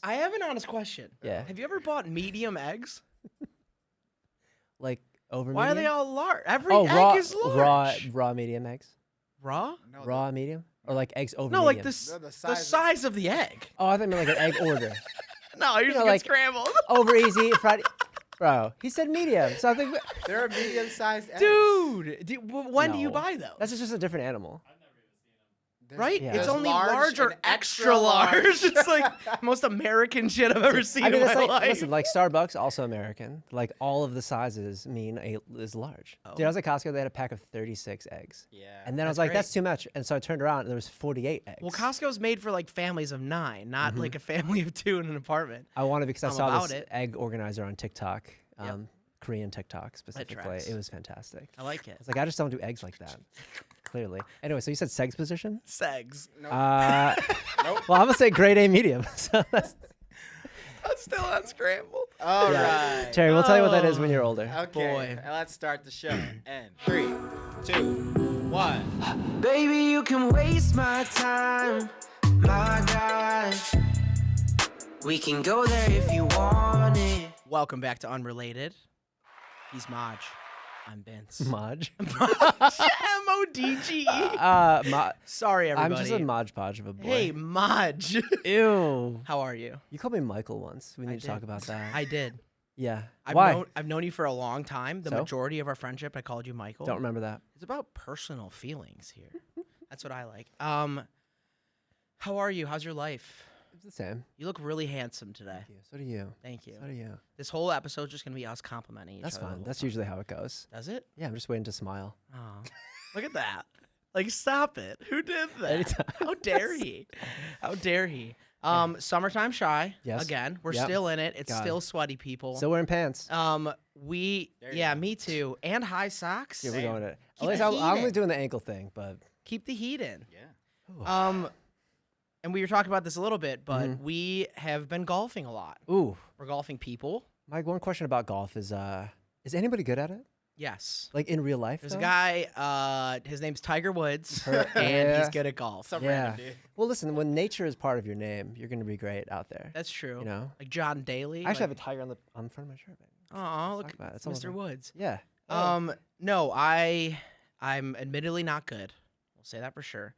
eggs. I have an honest question. Yeah. Have you ever bought medium eggs? Like over Why medium? are they all large? Every Oh, egg is large. raw medium eggs. Raw? No, Raw medium? Or like eggs over No, medium? like the the size of the egg. Oh, I thought you meant like an egg order. No, you're know, just like- scrambled. Over easy, Friday. Bro, he said medium. So I think There are medium-sized eggs. Dude, when do you No. buy those? that's just a different animal. There's- right? Yeah. It's there's only large or and extra large. It's like most American shit I've ever seen I mean, in it's my like, life. listen, like Starbucks, also American. Like all of the sizes mean is large. Oh. Dude, I was at Costco, they had a pack of 36 eggs. Yeah. And then I was That's like, great. that's too much. And so I turned around and there was 48 eggs. Well, Costco's made for like families of 9, not like a family of 2 in an apartment. I wanted because I I'm saw about this it. egg organizer on TikTok, Yep. Korean TikTok specifically. tracks. It was fantastic. I like it. It's like, I just don't do eggs like that. Clearly. Anyway, so you said seggs position? Seggs. Nope. Well, I'm going to say grade A medium. So that's, I'm still unscrambled. All yeah. right. Terry, we'll tell you what that is when you're older. Okay. Boy. Let's start the show. And 3, 2, 1. Baby, you can waste my time, my God. We can go there if you want it. Welcome back to Unrelated. He's Maj. I'm Vince. Maj. M-O-D-G-E. Sorry, everybody. I'm just a Maj Podge of a boy. Hey, Maj. Ew. How are you? You called me Michael once. We need to talk did. about that. I did. Yeah. I've Why? known you for a long time. The So? majority of our friendship, I called you Michael. Don't remember that. It's about personal feelings here. That's what I like. How are you? How's your life? It's the same. You look really handsome today. Thank you. So do you. Thank you. So do you. This whole episode's just gonna be us complimenting each That's other. the fine. whole That's time. usually how it goes. Does it? Yeah, I'm just waiting to smile. Oh, look at that! Like, stop it! Who did that? Anytime. How dare he? How dare he? Summertime shy. Yes. Again, we're Yep. still in it. It's God. still sweaty, people. So we're in pants. yeah, go. me too. And high socks. Yeah, we're going to it. At Keep least the I'm heat only in. doing the ankle thing, but Keep the heat in. Yeah. And we were talking about this a little bit, but Mhm. we have been golfing a lot. ooh. We're golfing people. My one question about golf is anybody good at it? Yes. Like in real life? There's a though? guy, his name's Tiger Woods, Her- and he's yeah. good at golf. Some Yeah. random dude. Well, listen, when nature is part of your name, you're going to be great out there. That's true. You know? Like John Daly. I actually have a tiger on the front of my shirt, baby. Oh, Let's look, talk about it. it's It's almost Mr. like- Woods. Yeah. No, I'm admittedly not good. We'll say that for sure.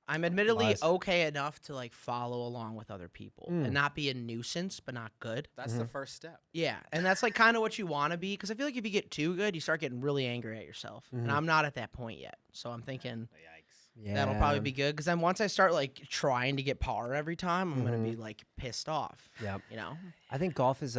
I'm admittedly Lies. okay enough to like follow along with other people Mm. and not be a nuisance, but not good. That's the first step. Yeah, and that's like kind of what you want to be, because I feel like if you get too good, you start getting really angry at yourself, and Mhm. I'm not at that point yet. So I'm thinking Yikes. Yeah. that'll probably be good, because then once I start like trying to get par every time, I'm gonna Mhm. be like pissed off. Yep. You know? I think golf is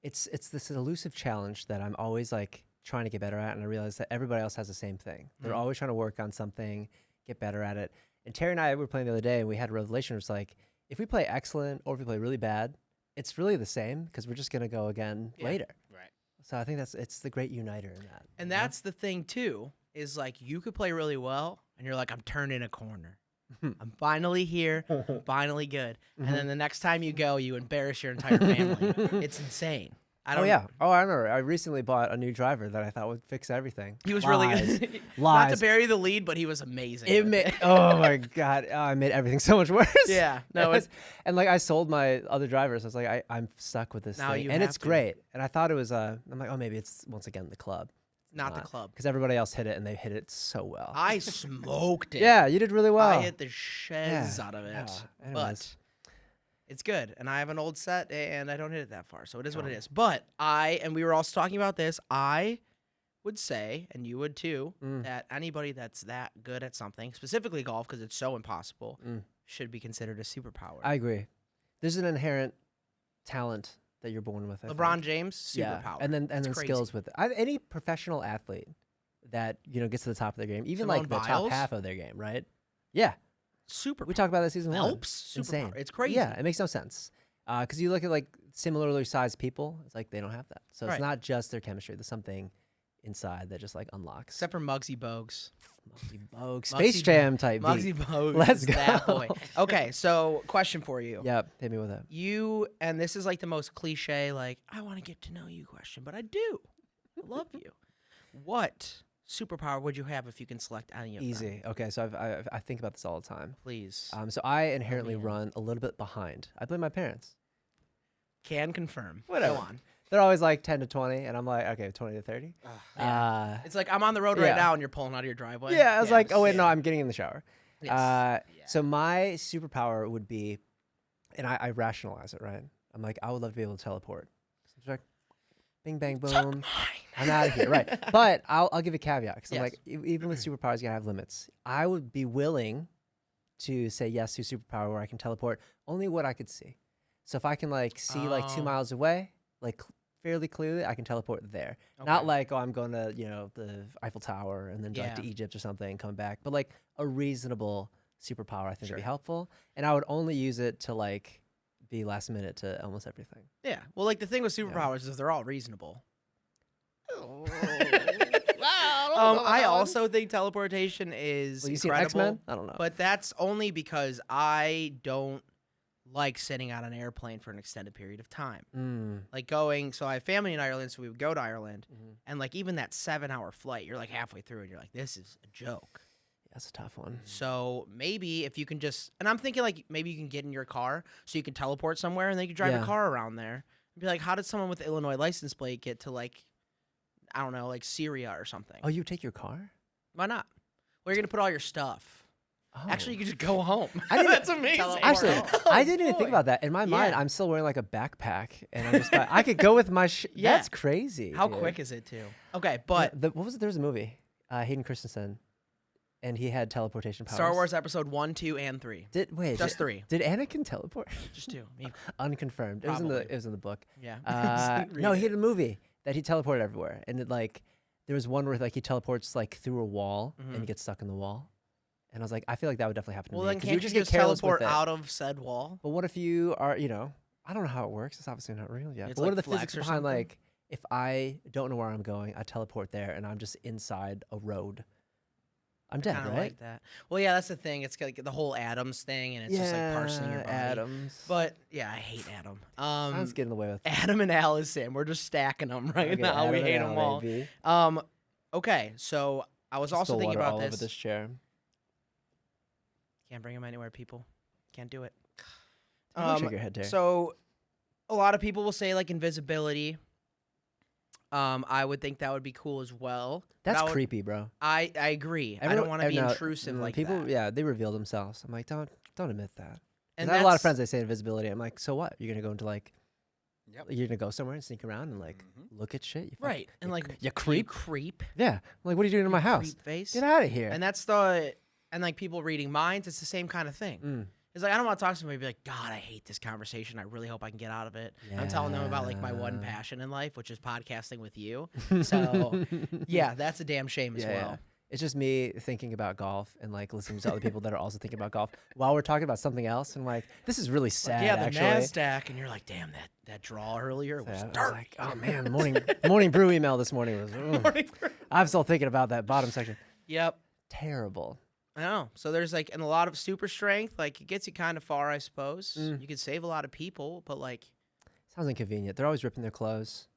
it's this elusive challenge that I'm always like trying to get better at, and I realize that everybody else has the same thing. They're Mhm. always trying to work on something, get better at it. And Terry and I were playing the other day, and we had a revelation. It was like, if we play excellent or if we play really bad, it's really the same because we're just gonna go again Yeah. later. Right. So I think it's the great uniter in that. And you know? that's the thing too, is like you could play really well, and you're like, I'm turning a corner. I'm finally here. I'm finally good. Mhm. And then the next time you go, you embarrass your entire family. It's insane. I don't. Oh yeah. Oh, I remember. I recently bought a new driver that I thought would fix everything. He was Lies. really good. Not to Lies. bury the lead, but he was amazing. It with made, oh my god! Oh, I made everything so much worse. Yeah. No, It it's was- and like I sold my other drivers. I was like, I'm stuck with this Now thing, you and have it's to. great. And I thought it was. I'm like, oh, maybe it's once again the club, not the club. because everybody else hit it, and they hit it so well. I smoked it. Yeah, you did really well. I hit the shiz out of it. yeah, But anyways. it's good. And I have an old set, and I don't hit it that far. So it is what it Oh. is. But and we were also talking about this, I would say, and you would too, Mm. that anybody that's that good at something, specifically golf, because it's so impossible, Mm. should be considered a superpower. I agree. There's an inherent talent that you're born with. I LeBron think. James, superpower. and then It's crazy. skills with it. Any professional athlete that gets to the top of their game, even Simone like the top Biles? half of their game, right? Yeah, Super. we talked about that season one. Phelps, Insane. superpower. It's crazy. Yeah, it makes no sense. Because you look at like similarly sized people, it's like they don't have that. So Right. it's not just their chemistry. There's something inside that just like unlocks. Except for Muggsy Bogues. Muggsy Bogues, Space Muggsy- Jam type beat. Muggsy Bogues. Let's is that go. boy. Okay, so question for you. Yep, hit me with it. You, and this is like the most cliche, like, I want to get to know you question, but I do. I love you. What superpower would you have if you can select any of them? Easy. Okay, so I think about this all the time. Please. So I inherently in. run a little bit behind. I blame my parents. Can confirm. Whatever. Go on. They're always like 10 to 20, and I'm like, okay, 20 to 30. Yeah. It's like I'm on the road right now, and you're pulling out of your driveway. Yeah, I was like, oh wait, no, Yeah. I'm getting in the shower. Yes. So my superpower would be, and I rationalize it, right? I'm like, I would love to be able to teleport. So it's like, bing, bang, boom. I'm out of here, right? But I'll give a caveat because I'm like, even with superpowers, you gotta have limits. I would be willing to say yes to a superpower where I can teleport only what I could see. So if I can like see like 2 miles away, like fairly clearly, I can teleport there. Not like, oh, I'm going to the Eiffel Tower and then like to Egypt or something and come back. But like a reasonable superpower, I think would be helpful. And I would only use it to like be last minute to almost everything. Yeah. Well, like the thing with superpowers is they're all reasonable. I also think teleportation is You seen incredible. X-Men? I don't know. But that's only because I don't like sitting on an airplane for an extended period of time. Like going, so I have family in Ireland, so we would go to Ireland, and like even that 7-hour flight, you're like halfway through, and you're like, this is a joke. That's a tough one. So maybe if you can just, and I'm thinking like maybe you can get in your car so you can teleport somewhere, and then you can drive your car around there. And be like, how did someone with the Illinois license plate get to like, I don't know, like Syria or something? Oh, you take your car? Why not? Where are you gonna put all your stuff? Oh. Actually, you can just go home. That's amazing. Actually, I didn't even boy. think about that. In my mind, I'm still wearing like a backpack, and I'm just I could go with my. That's crazy. How dude. quick is it too? Okay, but what was it? There was a movie, Hayden Christensen, and he had teleportation powers. Star Wars Episode 1, 2, and 3. Just 3. Did Anakin teleport? Just 2. Maybe. Unconfirmed. Probably. It was in the book. Yeah. No, he had a movie that he teleported everywhere, and it like there was one where like he teleports like through a wall and he gets stuck in the wall. And I was like, I feel like that would definitely happen to Well, me. then 'cause can't you you just get careless teleport with it. out of said wall? But what if you are, I don't know how it works. It's obviously not real yet. It's But what like are the flex physics or behind something? like if I don't know where I'm going, I teleport there and I'm just inside a road? I'm dead, Kinda right? like that. Well, yeah, that's the thing. It's like the whole atoms thing, and it's just like parsing your body. atoms. But yeah, I hate Adam. Sounds getting away with. Adam and Allison, we're just stacking them right Okay, now. We Adam hate and them Al, all. baby. Okay, so I was also Spill thinking water about all this. over this chair. Can't bring them anywhere, people. Can't do it. Shake your head, Terry. So a lot of people will say like invisibility. I would think that would be cool as well. That's That would- creepy, bro. I agree. I don't want to be intrusive like people, that. Yeah, they reveal themselves. I'm like, don't admit that. And I have a lot of that's- friends that say invisibility. I'm like, so what? You're gonna go into like, you're gonna go somewhere and sneak around and like look at shit. You fuck- Right. And like you creep. creep. Yeah. I'm like, what are you doing in my house? Creep face. Get out of here. And that's like people reading minds, it's the same kind of thing. It's like I don't want to talk to somebody and be like, God, I hate this conversation. I really hope I can get out of it. I'm telling them about like my one passion in life, which is podcasting with you. So yeah, that's a damn shame as well. Yeah. It's just me thinking about golf and like listening to other people that are also thinking about golf while we're talking about something else. And like, this is really sad. Yeah, the actually. NASDAQ, and you're like, damn, that draw earlier was I was dark. like, oh man, the morning brew email this morning was. I'm still thinking about that bottom section. Yep. Terrible. I know. So there's like, and a lot of super strength, like it gets you kind of far, I suppose. You can save a lot of people, but like. Sounds inconvenient. They're always ripping their clothes.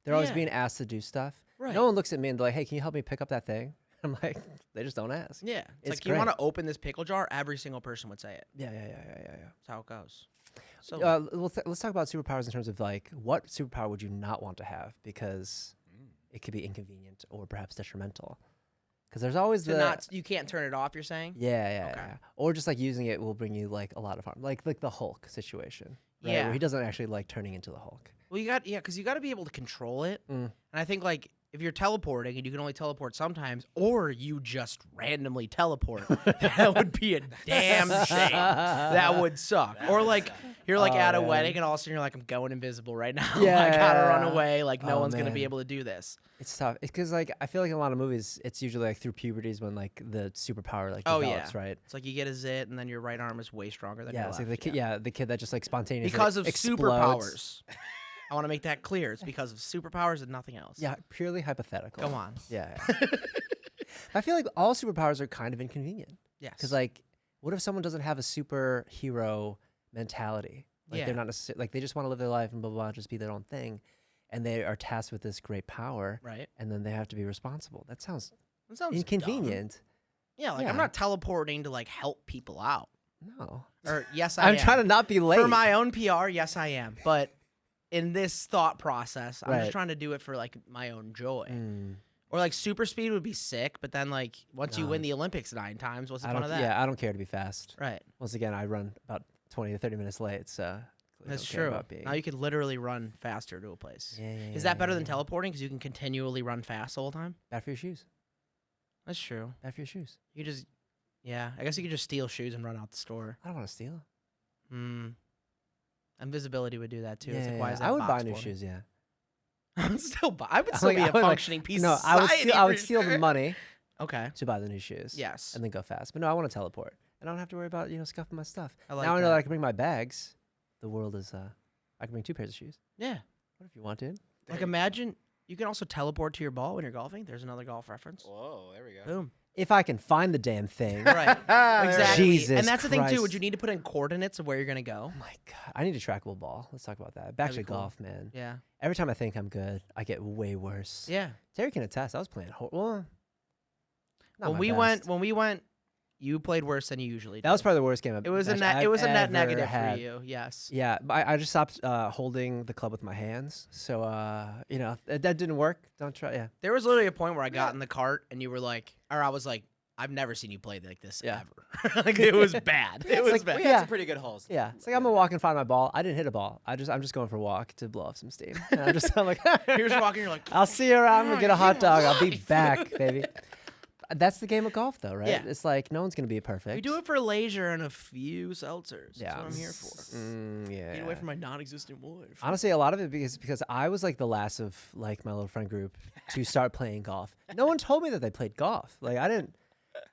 They're always being asked to do stuff. Right. No one looks at me and they're like, hey, can you help me pick up that thing? I'm like, they just don't ask. Yeah. It's like, great. you want to open this pickle jar? Every single person would say it. Yeah. That's how it goes. So Let's talk about superpowers in terms of like, what superpower would you not want to have because it could be inconvenient or perhaps detrimental? Because there's always you can't turn it off, you're saying? Yeah. Or just like using it will bring you like a lot of harm, like the Hulk situation. Right? Yeah. Where he doesn't actually like turning into the Hulk. Well, because you got to be able to control it. And I think like if you're teleporting and you can only teleport sometimes, or you just randomly teleport, that would be a damn shame. That would suck. Or like you're like at a wedding and all of a sudden you're like, I'm going invisible right now. I gotta run away. Like no one's gonna be able to do this. It's tough. It's because like I feel like in a lot of movies, it's usually like through puberty is when like the superpower like develops, right? It's like you get a zit and then your right arm is way stronger than your It's left. like the kid that just like spontaneously because of explodes. superpowers. I want to make that clear. It's because of superpowers and nothing else. Yeah, purely hypothetical. Go on. Yeah. I feel like all superpowers are kind of inconvenient. Yes. Because like, what if someone doesn't have a superhero mentality? Like they're not necessarily like they just want to live their life and blah, blah blah, just be their own thing, and they are tasked with this great power, right? And then they have to be responsible. That sounds That sounds inconvenient. dumb. Yeah, like Yeah. I'm not teleporting to like help people out. No. Or yes, I am. I'm trying to not be late. For my own PR, yes, I am. But in this thought process, I'm Right. just trying to do it for like my own joy. Mm. Or like super speed would be sick, but then like once you win the Olympics 9 times, what's the fun of that? Yeah, I don't care to be fast. Right. Once again, I run about 20 to 30 minutes late, so clearly That's don't care true. about being- Now you could literally run faster to a place. Yeah, yeah, Is yeah, that better yeah, than yeah. teleporting because you can continually run fast the whole time? Bad for your shoes. That's true. Bad for your shoes. You could just, yeah, I guess you could just steal shoes and run out the store. I don't want to steal. Invisibility would do that too. It's Yeah, like, why yeah, is that I would box buy new for me? shoes. Yeah. I would still buy. I would still Like, be I a would, like- functioning piece No, of society. I would for steal the sure. money Okay. to buy the new shoes. Yes. And then go fast. But no, I want to teleport. I don't have to worry about scuffing my stuff. I like now I know that. that I can bring my bags. The world is I can bring 2 pairs of shoes. Yeah. What if you want to? Like imagine you can also teleport to your ball when you're golfing. There's another golf reference. Whoa, there we go. Boom. If I can find the damn thing. Right. Exactly. Jesus and that's the thing too. Christ. Would you need to put in coordinates of where you're gonna go? Oh my god, I need a trackable ball. Let's talk about that. Back That'd to be cool. golf, man. Yeah. Every time I think I'm good, I get way worse. Yeah. Terry can attest. I was playing well. Not When my we best. went, you played worse than you usually do. That was probably the worst game. It was a match net. I've It was a net ever negative had. for you. Yes. Yeah, but I just stopped holding the club with my hands. So that didn't work. Don't try. Yeah. There was literally a point where I got in the cart and you were like, or I was like, I've never seen you play like this Yeah. ever. Like it was bad. It was like, bad. We Yeah. had some pretty good holes. Yeah, it's like I'm gonna walk and find my ball. I didn't hit a ball. I'm just going for a walk to blow off some steam. And I'm like, You're just walking. You're like, I'll see you around. I'm gonna get a hot dog. I'll be life. back, baby. That's the game of golf, though, right? Yeah. It's like no one's gonna be perfect. we do it for leisure and a few seltzers. Yeah, That's what I'm here for. Yeah. Get away from my non-existent wife. Honestly, a lot of it because I was like the last of like my little friend group to start playing golf. No one told me that they played golf. Like I didn't.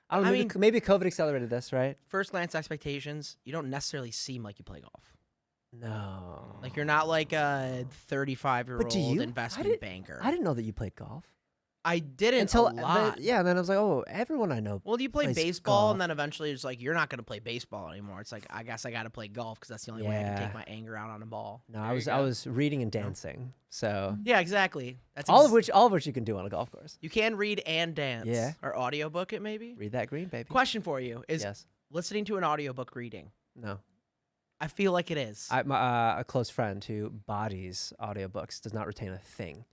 I don't know. I Maybe COVID accelerated this, right? First glance expectations, you don't necessarily seem like you play golf. No. Like you're not like a 35-year-old But do you? investment banker. I didn't know that you played golf I didn't until a lot. yeah. And then I was like, oh, everyone I know. Well, you play plays baseball, golf. and then eventually it's like you're not going to play baseball anymore. It's like I guess I got to play golf because that's the only way I can Yeah. take my anger out on a ball. No, There I you was go. reading and dancing. So Yeah, exactly. That's all of which you can do on a golf course. you can read and dance. Yeah. Or audiobook it maybe. Read that green, baby. Question for you is Yes. listening to an audiobook reading. No. I feel like it is. A close friend who bodies audiobooks does not retain a thing.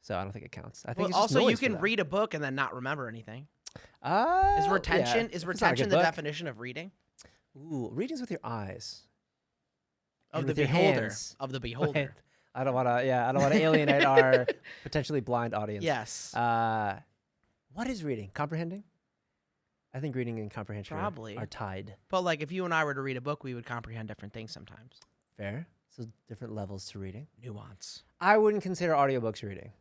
So I don't think it counts. I think Well, it's just also you noise for can them. read a book and then not remember anything. Is Yeah, retention if it's not a good the book. definition of reading? Ooh, readings with your eyes. Of And the with your beholder. hands. Of the Wait, beholder. I don't want to. Yeah, I don't want to alienate our potentially blind audience. Yes. What is reading? Comprehending? I think reading and comprehension Probably. are tied. But like if you and I were to read a book, we would comprehend different things sometimes. Fair. So different levels to reading. Nuance. I wouldn't consider audiobooks reading,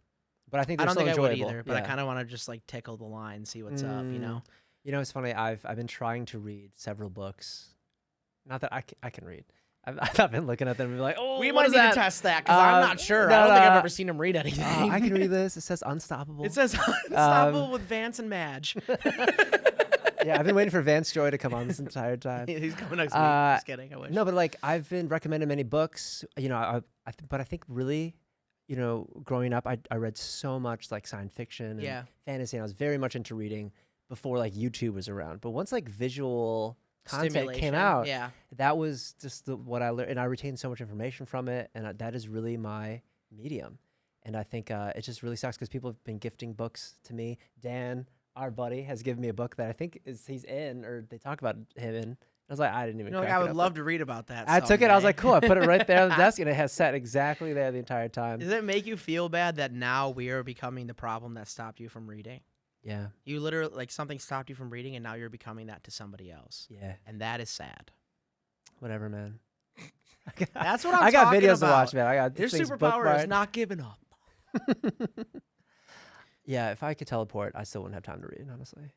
but I think I they're don't think so I would enjoyable. either, but I Yeah. kind of want to just like tickle the line, see what's up, you know? You know, it's funny. I've been trying to read several books. Not that I can read. I've been looking at them and be like, oh, We what might is need that? to test that because I'm Um, not sure. no, I don't think I've no. ever seen him read anything. I can read this. It says Unstoppable. It says Unstoppable with Vance and Madge. Yeah, I've been waiting for Vance Joy to come on this entire time. He's coming next week. Just kidding. I wish. No, but like I've been recommended many books. You know, but I think really, you know, growing up, I read so much like science fiction and fantasy, and I was very much into reading before like YouTube was around. But once like visual content came Stimulation, out, yeah. that was just what I learned, and I retained so much information from it, and that is really my medium. And I think it just really sucks because people have been gifting books to me. Dan, our buddy, has given me a book that I think he's in, or they talk about him in. I was like, I didn't even. You know, like, crack I it would open. love to read about that. I took it. I was someday. like, cool. I put it right there on the desk, and it has sat exactly there the entire time. Does it make you feel bad that now we are becoming the problem that stopped you from reading? Yeah. You literally, like, something stopped you from reading, and now you're becoming that to somebody else. Yeah. And that is sad. Whatever, man. That's what I'm I got talking videos about. to watch, man. I got Your things superpower is bookmarked. not giving up. Yeah, if I could teleport, I still wouldn't have time to read, honestly.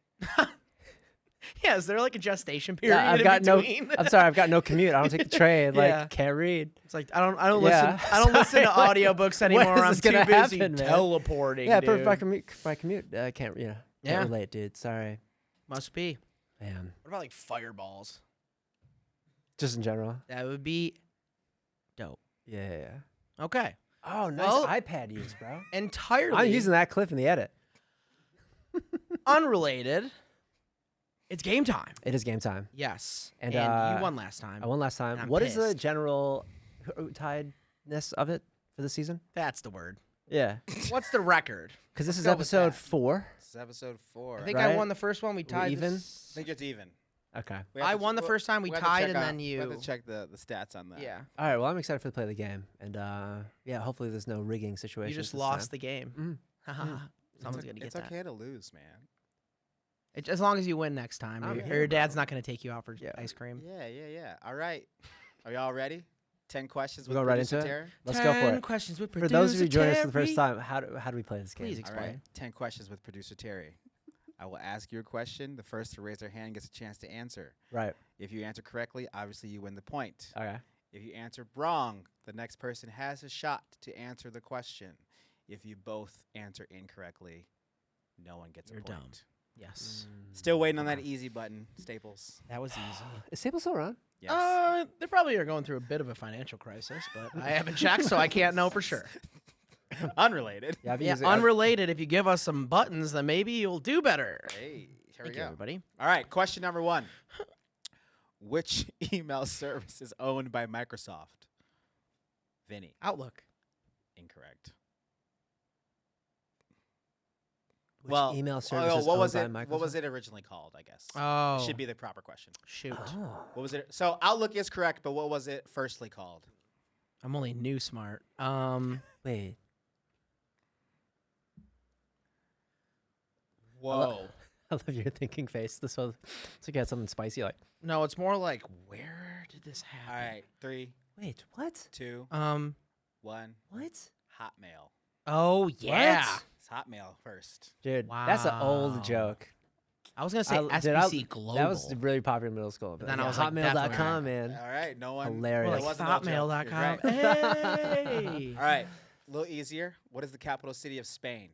Yeah, is there like a gestation period Yeah, I've in got no. between? I'm sorry, I've got no commute. I don't take the train. Like, Yeah. can't read. It's like I don't Yeah. listen to Sorry, like, audiobooks when anymore. is I'm this too gonna busy happen, man? teleporting. Yeah, dude. but if I commute, can't. Yeah. Can't relate, dude. Sorry, Must be. man. What about like fireballs? Just in general. That would be dope. Yeah. Okay. Oh, nice Well- iPad use, bro. Entirely. I'm using that clip in the edit. Unrelated. It's game time. It is game time. Yes. And, you won last time. I won last time. And I'm What is the pissed. general tiedness of it for the season? That's the word. Yeah, What's the record? because this Let's is go with episode that. 4. This is episode 4. I think Right? I won the first one. We tied. even? I this- think it's even. Okay. We have I to- won the we'll- first time. We have to tied, check and out- then We have you. to check the stats on that. Yeah. All right. Well, I'm excited to play the game, and yeah, hopefully there's no rigging situation. You just lost the game. Mm. Someone's gonna get It's that. okay to lose, man. As long as you win next time, I'm or here, your dad's not gonna take you out for Yeah. ice cream. Yeah. All right. Are y'all ready? 10 questions We with go right producer into it? Terry? Let's go for 10 it. questions with For those of you joining us for the Terry. first time, how do we play this game? Please All explain. right. 10 questions with producer Terry. I will ask you a question. The first to raise their hand gets a chance to answer. Right. If you answer correctly, obviously you win the point. Okay. If you answer wrong, the next person has a shot to answer the question. If you both answer incorrectly, no one gets You're a dumb. point. Yes, Still waiting on that easy button, Staples. that was easy. Is Staples still around? Yes. They probably are going through a bit of a financial crisis, but I haven't checked, so I can't know for sure. Unrelated. Yeah. I've been Yeah, using- unrelated. If you give us some buttons, then maybe you'll do better. Hey, here Thank we you, go. everybody. All right, question number 1. Which email service is owned by Microsoft? Vinny. Outlook. Incorrect. Which well, email service is what owned was by it? Microsoft? What was it originally called? I guess Oh, should be the proper question. shoot. Oh. What was it? So Outlook is correct, but what was it firstly called? I'm only new smart. Wait. Whoa. I love your thinking face. This was it's like you had something spicy. Like, No, it's more like, where did this happen? All right, 3, wait, what? 2, 1. 1. What? Hotmail. Oh yeah. It's Hotmail first. Dude, that's an Wow. old joke. I was gonna say Dude, SBC Global. That was really popular in middle school. But Then yeah, I was like, Hotmail.com, definitely. man. All right, no one. Hilarious. Or That like wasn't no joke. Hotmail.com. You're right. Hey. All right, a little easier. What is the capital city of Spain?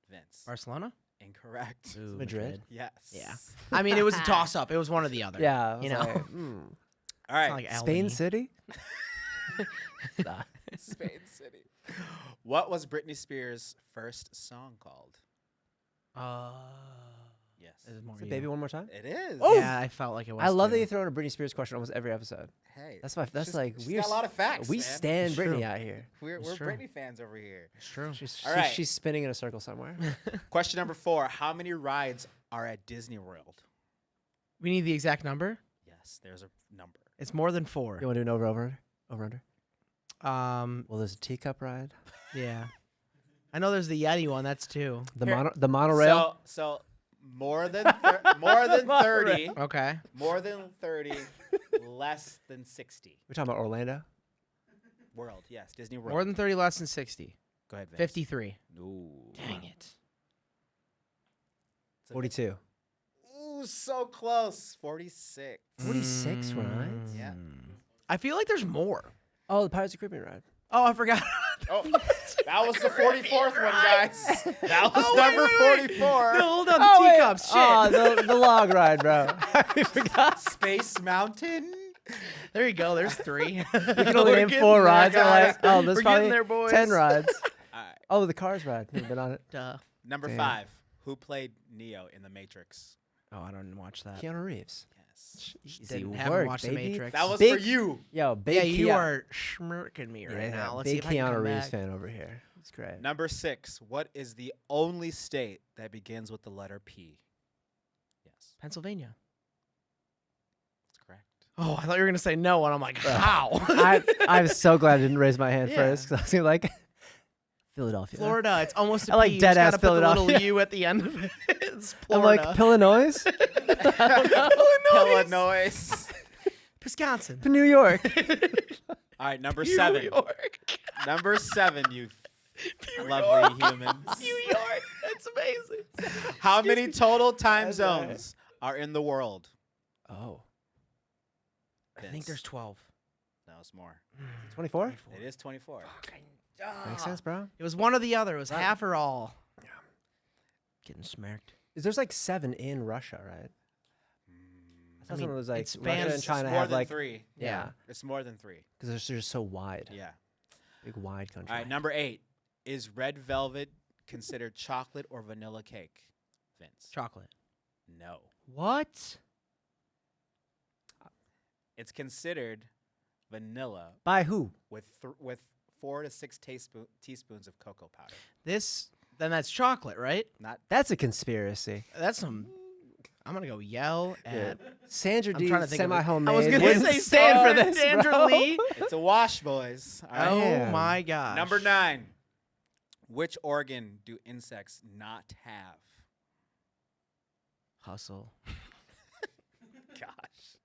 Vince. Barcelona. Incorrect. Ooh, Madrid. Yes. Yeah. I mean, it was a toss up. It was one or the other. Yeah. I was You know. like, All It's right. not like Spain LA. City? Nah. Spain City. What was Britney Spears' first song called? Yes. This is more Say you. baby one more time. It is. Oh! Yeah, I felt like it was. I love that too. you throw in a Britney Spears question almost every episode. Hey. That's she's- like she's we're got a lot of facts. we man. stand It's Britney true. out here. We're It's true. Britney fans over here. It's true. All right. She's spinning in a circle somewhere. Question number 4. How many rides are at Disney World? We need the exact number. Yes, there's a number. It's more than 4. You want to do an over under? Um. Well, there's a teacup ride. Yeah. I know there's the Yeti one. That's 2. The monorail. So more than more than 30, Okay. more than 30, less than 60. We're talking about Orlando. World, yes, Disney World. More than 30, less than 60. Go ahead, Vince. 53. No. Dang it. 42. Ooh, so close. 46. 46 rides. Yeah. I feel like there's more. Oh, the Pirates of the Caribbean ride. Oh, I forgot. Oh, that was the 44th one, guys. That was Oh, wait, number wait, wait. 44. No, hold on. The teacups. Shit. Oh, the log ride, bro. I forgot. Space Mountain. There you go. There's 3. We can only name 4 rides. We're like, oh, there's We're probably getting there, boys. 10 rides. All right. Oh, the Cars ride. Never been on it. Duh. Number Damn. 5. Who played Neo in The Matrix? Oh, I don't watch that. Keanu Reeves. Yes. Easy Didn't haven't work, watched baby. The Matrix. That was Big- for you. Yo, big yeah, you Keanu- are smirking me right now. Let's see big if I can Keanu come Reeves back. fan over here. It's great. Number 6. What is the only state that begins with the letter P? Yes, Pennsylvania. that's correct. Oh, I thought you were gonna say no, and I'm like, how? I'm so glad I didn't raise my hand Yeah. first because I was gonna like Philadelphia. Florida. It's almost a I like P. You just dead-ass gotta put the little Philadelphia. U at the end of it. It's I'm Florida. like Illinois, Illinois. Wisconsin. New York. All right, number New 7. York. Number 7, you New lovely York. humans. New York. That's amazing. How many total time That's right. zones are in the world? Oh, I think Vince. there's 12. No, it's more. 24. It is 24. Makes sense, bro. It was one or the other. It was Right. half or all. Yeah. Getting smacked. There's like 7 in Russia, right? I thought mean, someone was like it Russia spans- and China it's more have than like 3. yeah, It's more than 3. because they're just so wide, Yeah. big wide country. All right, number 8. Is red velvet considered chocolate or vanilla cake? Vince. Chocolate. No. What? It's considered vanilla By who? with 4 to 6 teaspoons of cocoa powder. Then that's chocolate, right? Not That's a conspiracy. That's some. I'm gonna go yell at. Sandra I'm D, trying to think of it. semi-homemade. I was gonna wouldn't say stand for Sandra- this, Sandra bro. Lee. It's a wash, boys. All right. Oh Damn. my gosh. Number 9. Which organ do insects not have? Hustle. Gosh.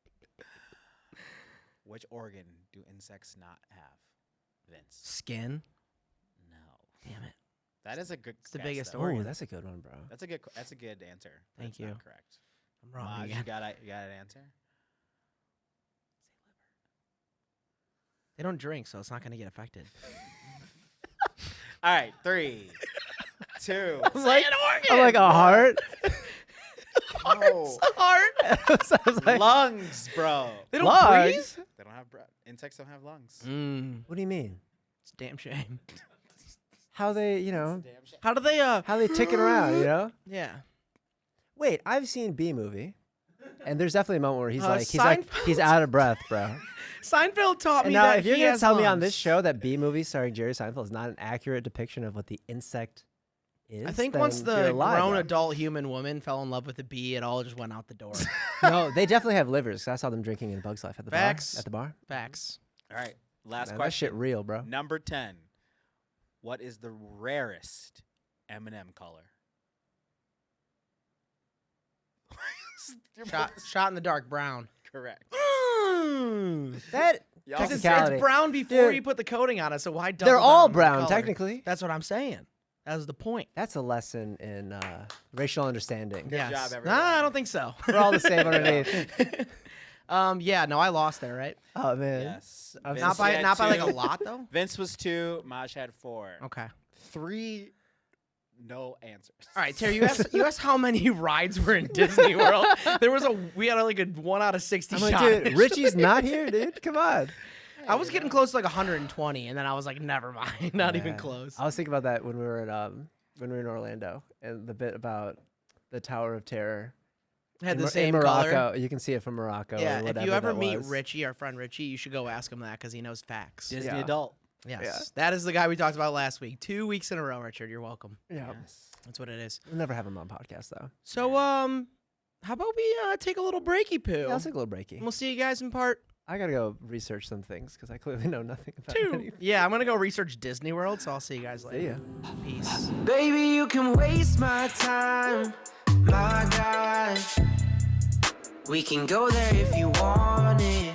Which organ do insects not have? Vince. Skin. No. Damn it. That is a good. It's the guess, biggest though. Oh, organ. that's a good one, bro. That's a good answer. but Thank it's not you. correct. I'm wrong Maj, again. you got an answer? They don't drink, so it's not gonna get affected. All right, 3, 2. I'm like a heart. No. Heart. So I was like, Lungs, bro. They don't Lungs? breathe. They don't have breath. Insects don't have lungs. what do you mean? It's a damn shame. How they, Damn shit. How do they? how they ticking around, you know? Yeah. Wait, I've seen B movie, and there's definitely a moment where he's like, Seinfeld? he's out of breath, bro. Seinfeld taught And me now, that if you're he gonna has tell me on lungs. this show that B movie starring Jerry Seinfeld is not an accurate depiction of what the insect is, I think then once you're the a lie, grown bro. adult human woman fell in love with the bee, it all just went out the door. No, they definitely have livers. 'Cause I saw them drinking in Bug's Life at the Facts. bar. At the bar. Facts. All right, last Man, that shit question. real, bro. Number 10. What is the rarest M&M color? Shot in the dark, brown. Correct. That Y'all Because it's technicality. brown before Dude. you put the coating on it, so why double They're down all on the brown, color? technically. That's what I'm saying. That was the point. That's a lesson in racial understanding. Good Yes. job, Nah, everyone. I don't think so. We're all the same underneath. Yeah, no, I lost there, right? Oh man. Yes. I was Vince had Not by like a 2. lot though. Vince was 2. Maj had 4. Okay. 3. No answers. All right, Terry, you asked how many rides were in Disney World. We had like a 1 out of 60 I'm shot. like, dude, Richie's not here, dude. Come on. I was getting close to like 120, and then I was like, never mind, not even Yeah. close. I was thinking about that when we were in Orlando, and the bit about the Tower of Terror. Had the in same Morocco. color. You can see it from Morocco. Yeah, or if whatever you ever that meet was. Richie, our friend Richie, you should go ask him that because he knows facts. Disney Yeah. adult. Yes, Yeah. that is the guy we talked about last week. 2 weeks in a row, Richard. You're welcome. Yeah. Yes. That's what it is. We'll never have him on podcast though. So, how about we take a little breaky poo? Yeah, I'll take a little breaky. And we'll see you guys in part I gotta go research some things because I clearly know nothing about 2. anything. Yeah, I'm gonna go research Disney World, so I'll see you guys See later. ya. Peace. Baby, you can waste my time, my guy. We can go there if you want it.